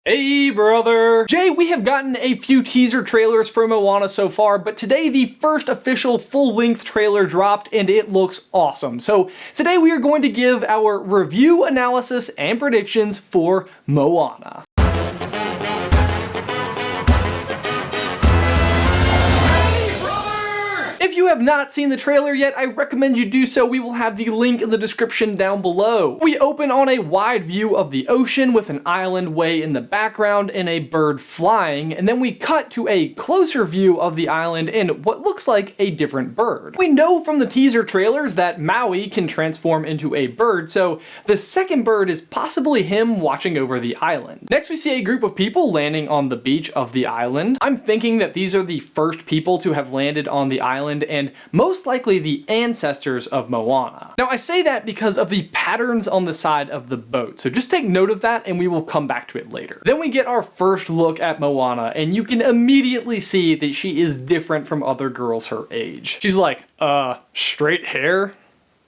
Hey brother! Jay, we have gotten a few teaser trailers for Moana so far, but today the first official full-length trailer dropped and it looks awesome. So today we are going to give our review, analysis, and predictions for Moana. If you have not seen the trailer yet, I recommend you do so. We will have the link in the description down below. We open on a wide view of the ocean with an island way in the background and a bird flying, and then we cut to a closer view of the island and what looks like a different bird. We know from the teaser trailers that Maui can transform into a bird, so the second bird is possibly him watching over the island. Next we see a group of people landing on the beach of the island. I'm thinking that these are the first people to have landed on the island and most likely the ancestors of Moana. Now I say that because of the patterns on the side of the boat, so just take note of that and we will come back to it later. Then we get our first look at Moana and you can immediately see that she is different from other girls her age. She's like, straight hair?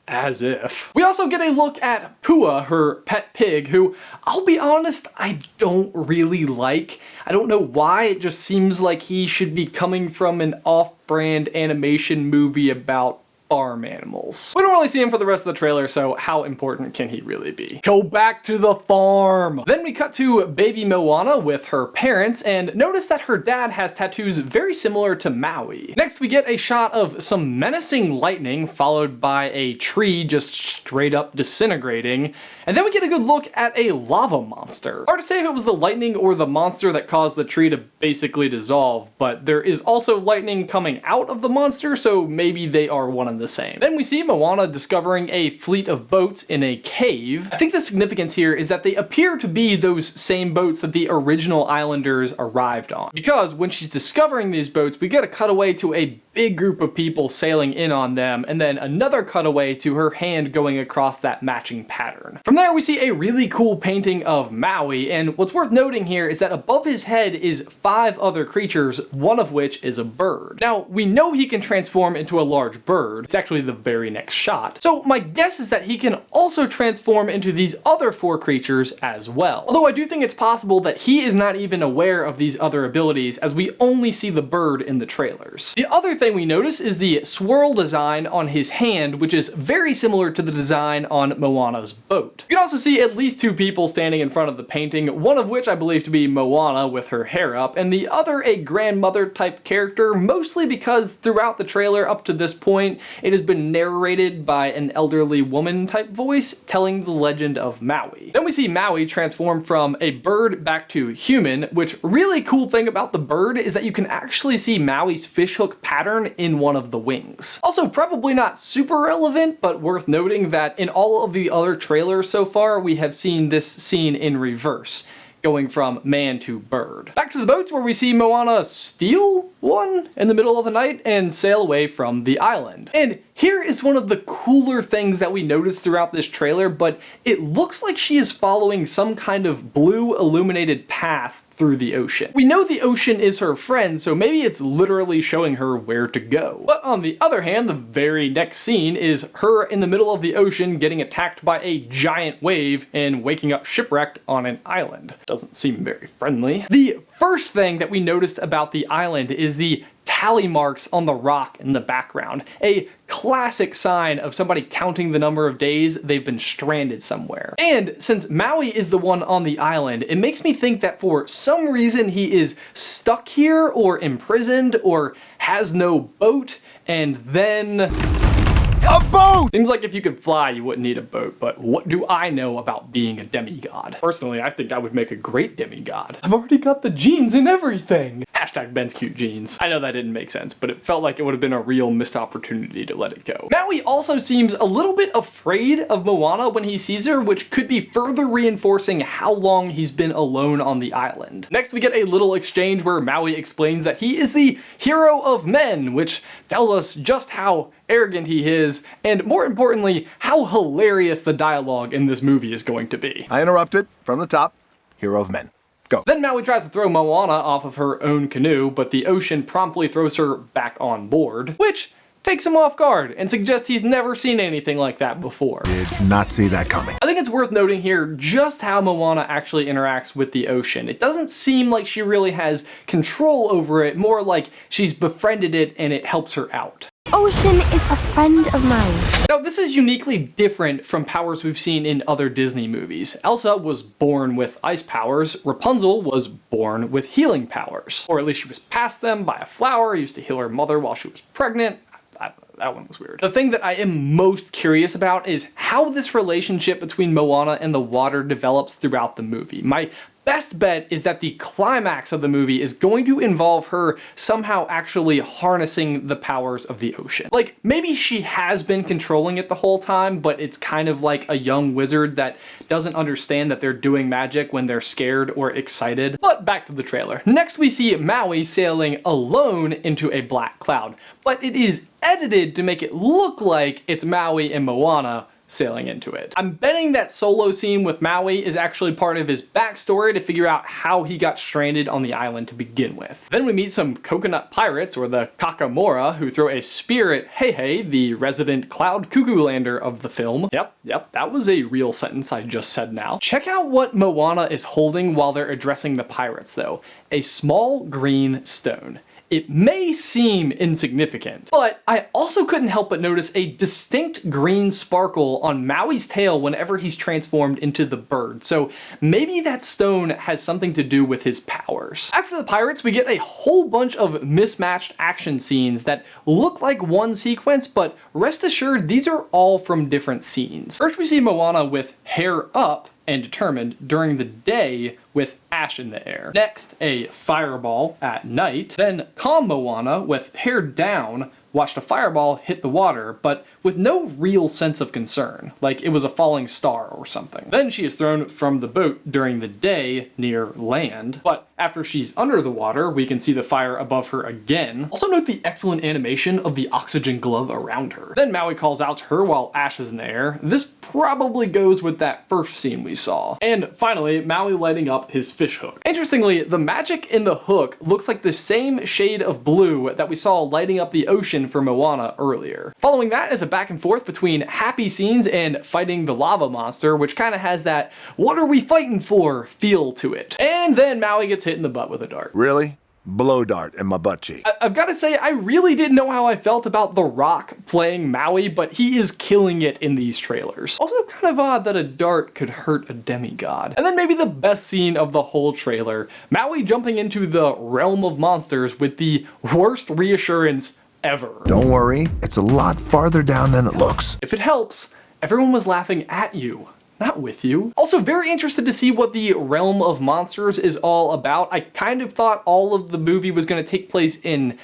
As if. We also get a look at Pua, her pet pig, who, I'll be honest, I don't really like. I don't know why, it just seems like he should be coming from an off-brand animation movie about farm animals. We don't really see him for the rest of the trailer, so how important can he really be? Go back to the farm! Then we cut to baby Moana with her parents, and notice that her dad has tattoos very similar to Maui. Next we get a shot of some menacing lightning, followed by a tree just straight up disintegrating, and then we get a good look at a lava monster. Hard to say if it was the lightning or the monster that caused the tree to basically dissolve, but there is also lightning coming out of the monster, so maybe they are one and the same. Then we see Moana discovering a fleet of boats in a cave. I think the significance here is that they appear to be those same boats that the original islanders arrived on. Because when she's discovering these boats, we get a cutaway to a big group of people sailing in on them, and then another cutaway to her hand going across that matching pattern. From there we see a really cool painting of Maui, and what's worth noting here is that above his head is 5 other creatures, one of which is a bird. Now, we know he can transform into a large bird. It's actually the very next shot. So my guess is that he can also transform into these other 4 creatures as well. Although I do think it's possible that he is not even aware of these other abilities, as we only see the bird in the trailers. The other thing we notice is the swirl design on his hand, which is very similar to the design on Moana's boat. You can also see at least 2 people standing in front of the painting, one of which I believe to be Moana with her hair up, and the other a grandmother type character, mostly because throughout the trailer up to this point, it has been narrated by an elderly woman type voice telling the legend of Maui. Then we see Maui transform from a bird back to human, which really cool thing about the bird is that you can actually see Maui's fishhook pattern in one of the wings. Also, probably not super relevant, but worth noting that in all of the other trailers so far, we have seen this scene in reverse, going from man to bird. Back to the boats where we see Moana steal one in the middle of the night and sail away from the island. And here is one of the cooler things that we noticed throughout this trailer, but it looks like she is following some kind of blue illuminated path through the ocean. We know the ocean is her friend, so maybe it's literally showing her where to go. But on the other hand, the very next scene is her in the middle of the ocean getting attacked by a giant wave and waking up shipwrecked on an island. Doesn't seem very friendly. The first thing that we noticed about the island is the tally marks on the rock in the background, a classic sign of somebody counting the number of days they've been stranded somewhere. And since Maui is the one on the island, it makes me think that for some reason he is stuck here or imprisoned or has no boat, and then a boat! Seems like if you could fly, you wouldn't need a boat, but what do I know about being a demigod? Personally, I think I would make a great demigod. I've already got the genes and everything. Hashtag Ben's cute jeans. I know that didn't make sense, but it felt like it would have been a real missed opportunity to let it go. Maui also seems a little bit afraid of Moana when he sees her, which could be further reinforcing how long he's been alone on the island. Next, we get a little exchange where Maui explains that he is the hero of men, which tells us just how arrogant he is, and more importantly, how hilarious the dialogue in this movie is going to be. I interrupted from the top. Hero of men. Go. Then Maui tries to throw Moana off of her own canoe, but the ocean promptly throws her back on board, which takes him off guard and suggests he's never seen anything like that before. Did not see that coming. I think it's worth noting here just how Moana actually interacts with the ocean. It doesn't seem like she really has control over it, more like she's befriended it and it helps her out. Ocean is a friend of mine. Now, this is uniquely different from powers we've seen in other Disney movies. Elsa was born with ice powers, Rapunzel was born with healing powers. Or at least she was passed them by a flower, used to heal her mother while she was pregnant. I don't know, that one was weird. The thing that I am most curious about is how this relationship between Moana and the water develops throughout the movie. My best bet is that the climax of the movie is going to involve her somehow actually harnessing the powers of the ocean. Like, maybe she has been controlling it the whole time, but it's kind of like a young wizard that doesn't understand that they're doing magic when they're scared or excited. But back to the trailer. Next we see Maui sailing alone into a black cloud, but it is edited to make it look like it's Maui and Moana sailing into it. I'm betting that solo scene with Maui is actually part of his backstory to figure out how he got stranded on the island to begin with. Then we meet some coconut pirates, or the Kakamora, who throw a spear at Heihei, the resident cloud cuckoo lander of the film. Yep, that was a real sentence I just said now. Check out what Moana is holding while they're addressing the pirates though. A small green stone. It may seem insignificant, but I also couldn't help but notice a distinct green sparkle on Maui's tail whenever he's transformed into the bird, so maybe that stone has something to do with his powers. After the pirates, we get a whole bunch of mismatched action scenes that look like one sequence, but rest assured these are all from different scenes. First we see Moana with hair up and determined during the day with ash in the air. Next, a fireball at night. Then calm Moana with hair down watched a fireball hit the water, but with no real sense of concern, like it was a falling star or something. Then she is thrown from the boat during the day near land, but after she's under the water, we can see the fire above her again. Also note the excellent animation of the oxygen glove around her. Then Maui calls out to her while ash is in the air. This probably goes with that first scene we saw. And finally, Maui lighting up his fish hook. Interestingly, the magic in the hook looks like the same shade of blue that we saw lighting up the ocean for Moana earlier. Following that is a back and forth between happy scenes and fighting the lava monster, which kind of has that "what are we fighting for" feel to it. And then Maui gets hit in the butt with a dart. Really? Blow dart in my butt cheek. I've got to say, I really didn't know how I felt about The Rock playing Maui, but he is killing it in these trailers. Also kind of odd that a dart could hurt a demigod. And then maybe the best scene of the whole trailer, Maui jumping into the realm of monsters with the worst reassurance ever. Don't worry, it's a lot farther down than it looks. If it helps, everyone was laughing at you, not with you. Also very interested to see what the realm of monsters is all about. I kind of thought all of the movie was going to take place in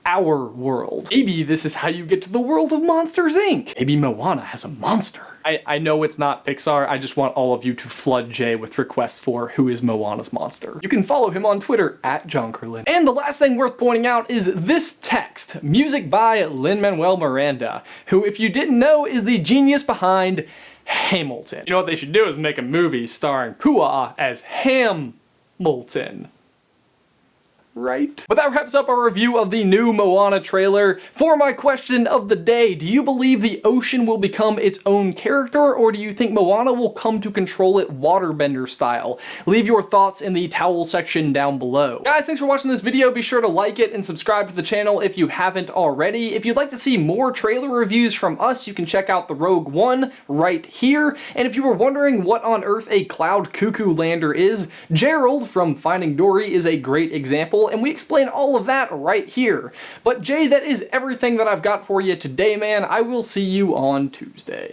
our world. Maybe this is how you get to the world of Monsters, Inc. Maybe Moana has a monster. I know it's not Pixar, I just want all of you to flood Jay with requests for who is Moana's monster. You can follow him on Twitter @JohnCarlin. And the last thing worth pointing out is this text, music by Lin-Manuel Miranda, who, if you didn't know, is the genius behind Hamilton. You know what they should do is make a movie starring Pua as Hamilton. Right? But that wraps up our review of the new Moana trailer. For my question of the day, do you believe the ocean will become its own character, or do you think Moana will come to control it waterbender style? Leave your thoughts in the towel section down below. Guys, thanks for watching this video. Be sure to like it and subscribe to the channel if you haven't already. If you'd like to see more trailer reviews from us, you can check out the Rogue One right here. And if you were wondering what on earth a cloud cuckoo lander is, Gerald from Finding Dory is a great example, and we explain all of that right here. But Jay, that is everything that I've got for you today, man. I will see you on Tuesday.